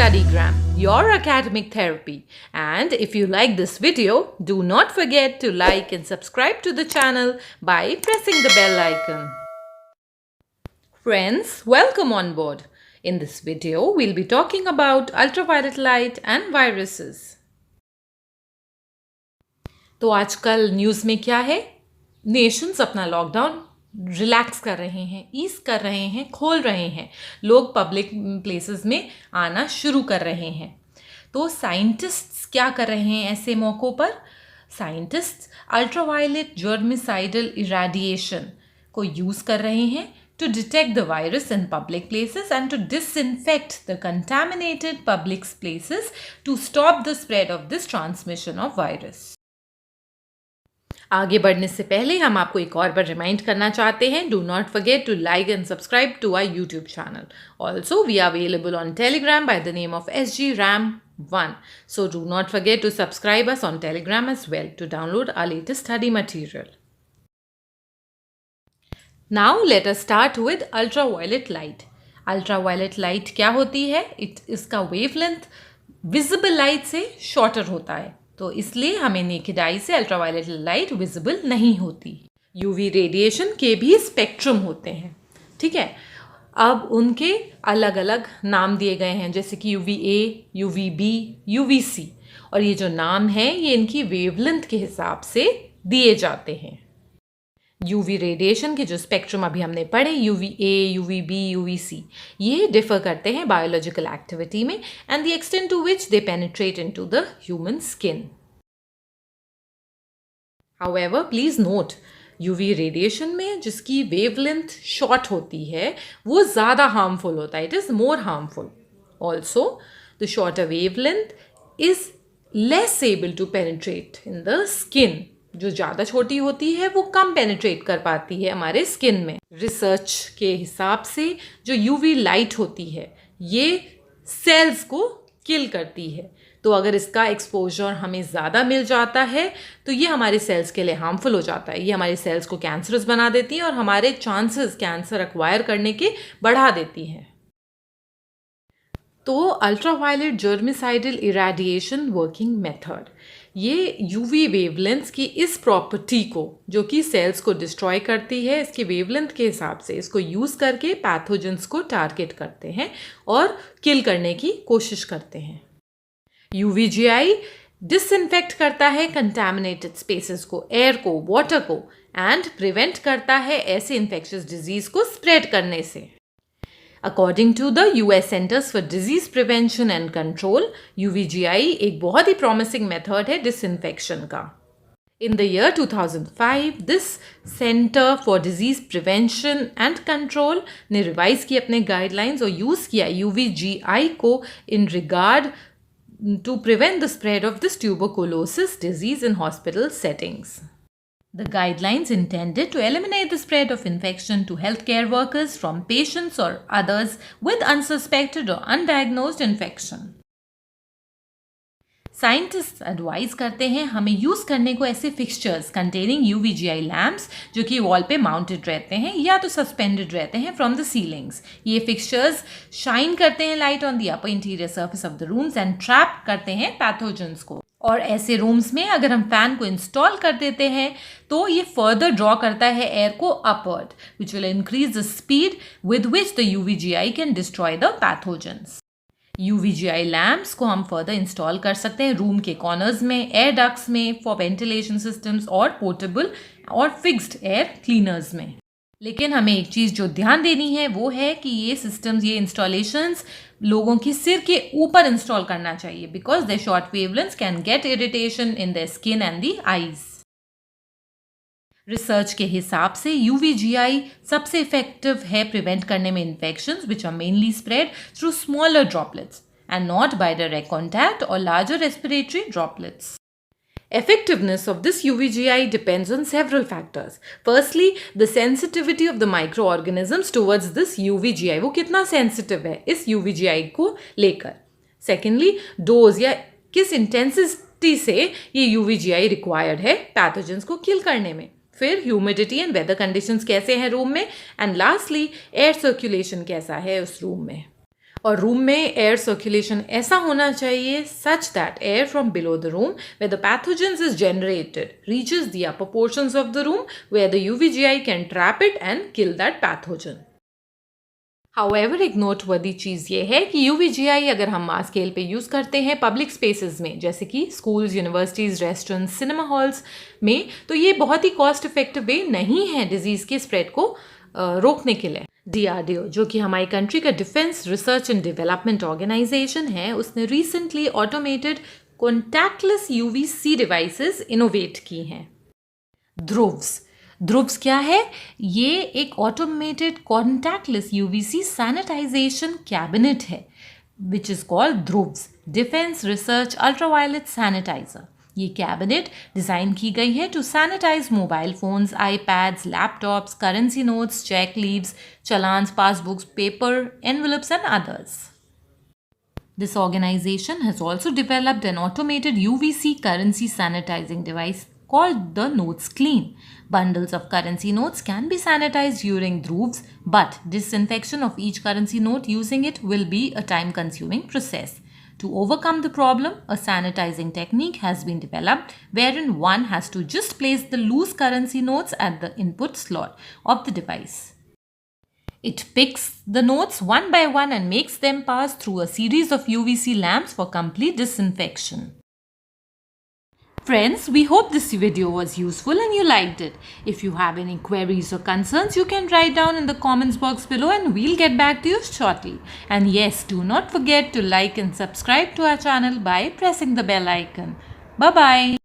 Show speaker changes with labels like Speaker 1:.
Speaker 1: StudyGram, your academic therapy. And if you like this video, do not forget to like and subscribe to the channel by pressing the bell icon. Friends, welcome on board. In this video, we'll be talking about ultraviolet light and viruses. तो आजकल news में क्या है? Nations अपना lockdown relax कर रहे हैं, ease कर रहे हैं, खोल रहे हैं. लोग पब्लिक प्लेसेस में आना शुरू कर रहे हैं. तो साइंटिस्ट्स क्या कर रहे हैं ऐसे मौक़ों पर? साइंटिस्ट्स अल्ट्रावायलेट जर्मिसाइडल इरेडिएशन को यूज़ कर रहे हैं to detect the virus in public places and to disinfect the contaminated public places to stop the spread of this transmission of virus. आगे बढ़ने से पहले हम आपको एक और बार रिमाइंड करना चाहते हैं, do not forget to like and subscribe to our YouTube channel. Also we are available on Telegram by the name of SGRAM1. So do not forget to subscribe us on Telegram as well to download our latest study material. Now let us start with ultraviolet light. Ultraviolet light क्या होती है? इसका wavelength visible light से shorter होता है, तो इसलिए हमें नेकेड आई से अल्ट्रावायलेट लाइट विजिबल नहीं होती. यूवी रेडिएशन के भी स्पेक्ट्रम होते हैं, ठीक है. अब उनके अलग अलग नाम दिए गए हैं, जैसे कि UVA, UVB, UVC, और ये जो नाम है ये इनकी वेवलेंथ के हिसाब से दिए जाते हैं. यूवी रेडिएशन के जो स्पेक्ट्रम अभी हमने पढ़े, UVA, UVB, UVC, ये डिफर करते हैं बायोलॉजिकल एक्टिविटी में and the extent to which they penetrate into the human skin. However please note, UV radiation में जिसकी वेवलेंथ शॉर्ट होती है वो ज़्यादा हार्मफुल होता है. It is more harmful. Also the shorter wavelength is less able to penetrate in the skin. जो ज़्यादा छोटी होती है वो कम पेनिट्रेट कर पाती है हमारे स्किन में. रिसर्च के हिसाब से जो यूवी लाइट होती है ये सेल्स को किल करती है, तो अगर इसका एक्सपोजर हमें ज़्यादा मिल जाता है तो ये हमारे सेल्स के लिए हार्मफुल हो जाता है. ये हमारे सेल्स को कैंसरस बना देती है और हमारे चांसेस कैंसर एक्वायर करने के बढ़ा देती हैं. तो ultraviolet germicidal irradiation working method, ये यूवी वेवलेंथ की इस प्रॉपर्टी को जो कि सेल्स को डिस्ट्रॉय करती है, इसकी वेवलेंथ के हिसाब से इसको यूज़ करके पैथोजेंस को टारगेट करते हैं और किल करने की कोशिश करते हैं. UVGI डिसइंफेक्ट करता है कंटैमिनेटेड स्पेसेस को, एयर को, वाटर को, एंड प्रिवेंट करता है ऐसे इन्फेक्शियस डिजीज को स्प्रेड करने से. According to the US Centers for Disease Prevention and Control, UVGI एक बहुत ही promising method है disinfection का. In the year 2005, this Center for Disease Prevention and Control ने revise किए अपने guidelines और use किया UVGI को in regard to prevent the spread of this tuberculosis disease in hospital settings. The guidelines intended to eliminate the spread of infection to healthcare workers from patients or others with unsuspected or undiagnosed infection. Scientists advise करते हैं हमें use करने को ऐसे fixtures containing UVGI lamps जो कि wall पे mounted रहते हैं या तो सस्पेंडेड रहते हैं from the ceilings. ये fixtures शाइन करते हैं light on the upper interior surface of the rooms and trap करते हैं pathogens को. और ऐसे रूम्स में अगर हम फैन को इंस्टॉल कर देते हैं तो ये फर्दर ड्रॉ करता है एयर को upward, which will increase the speed with which the UVGI can destroy the pathogens. UVGI lamps को हम फर्दर इंस्टॉल कर सकते हैं रूम के कॉर्नर्स में, एयर डक्ट्स में, फॉर वेंटिलेशन सिस्टम्स और पोर्टेबल और फिक्स्ड एयर क्लीनर्स में. लेकिन हमें एक चीज़ जो ध्यान देनी है वो है कि ये सिस्टम्स, ये इंस्टॉलेशंस लोगों की सिर के ऊपर इंस्टॉल करना चाहिए because the short wavelengths can get irritation in the skin and the eyes. Research के हिसाब से UVGI सबसे इफेक्टिव है प्रिवेंट करने में infections which are mainly spread through smaller droplets and not by direct contact और larger respiratory droplets. Effectiveness of this UVGI depends on several factors. Firstly, the sensitivity of the microorganisms towards this UVGI. वो कितना sensitive है इस UVGI को लेकर. Secondly, dose या किस intensity से ये UVGI required है pathogens को kill करने में. फिर ह्यूमिडिटी एंड वेदर कंडीशंस कैसे हैं रूम में, एंड लास्टली एयर सर्कुलेशन कैसा है उस रूम में. और रूम में एयर सर्कुलेशन ऐसा होना चाहिए such that air from below the room where the pathogens is generated reaches the upper portions of the room where the UVGI can trap it and kill that pathogen. However, एक noteworthy चीज़ ये है कि UVGI अगर हम mass scale पे use करते हैं public spaces में, जैसे कि schools, universities, restaurants, cinema halls में, तो ये बहुत ही कॉस्ट इफेक्टिव वे नहीं है डिजीज़ के स्प्रेड को रोकने के लिए। DRDO, जो कि हमारी कंट्री का defence research and development organisation है, उसने recently automated contactless UVC devices innovate की हैं। ध्रुव्स क्या है? ये एक automated contactless UVC sanitisation cabinet है which is called DRUVS defence research ultraviolet sanitiser. ये कैबिनेट डिज़ाइन की गई है to sanitise mobile phones, iPads, laptops, currency notes, cheque leaves, challans, passbooks, paper, envelopes and others. This organization has also developed an automated UVC currency sanitizing device called the Notes Clean. Bundles of currency notes can be sanitized during Dhruvs, but disinfection of each currency note using it will be a time-consuming process. To overcome the problem, a sanitizing technique has been developed wherein one has to just place the loose currency notes at the input slot of the device. It picks the notes one by one and makes them pass through a series of UVC lamps for complete disinfection. Friends, we hope this video was useful and you liked it. If you have any queries or concerns, you can write down in the comments box below and we'll get back to you shortly. And yes, do not forget to like and subscribe to our channel by pressing the bell icon. Bye-bye.